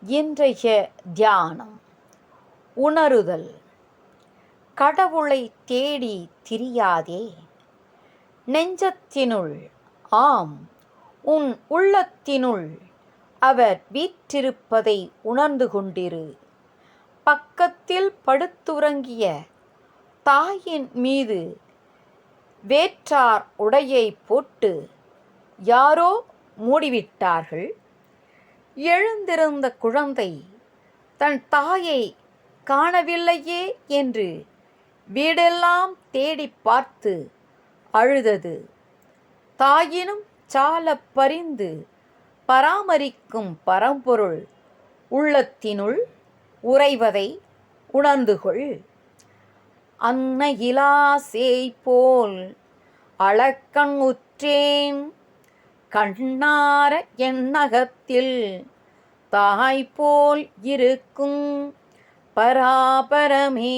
இன்றைய தியானம் உணருதல். கடவுளை தேடி திரியாதே, நெஞ்சத்தினுள், ஆம் உன் உள்ளத்தினுள் அவர் வீற்றிருப்பதை உணர்ந்து கொண்டிரு. பக்கத்தில் படுத்துறங்கிய தாயின் மீது வேற்றார் உடையை போட்டு யாரோ மூடிவிட்டார்கள். எழுந்திருந்த குழந்தை தன் தாயை காணவில்லையே என்று வீடெல்லாம் தேடி பார்த்து அழுதது. தாயினும் சால பரிந்து பராமரிக்கும் பரம்பொருள் உள்ளத்தினுள் உறைவதை உணர்ந்து கொள். அன்னையிலாசேய் போல் அளக்கண் உற்றேன், கண்ணார எண்ணகத்தில் தாய் போல் இருக்கும் பராபரமே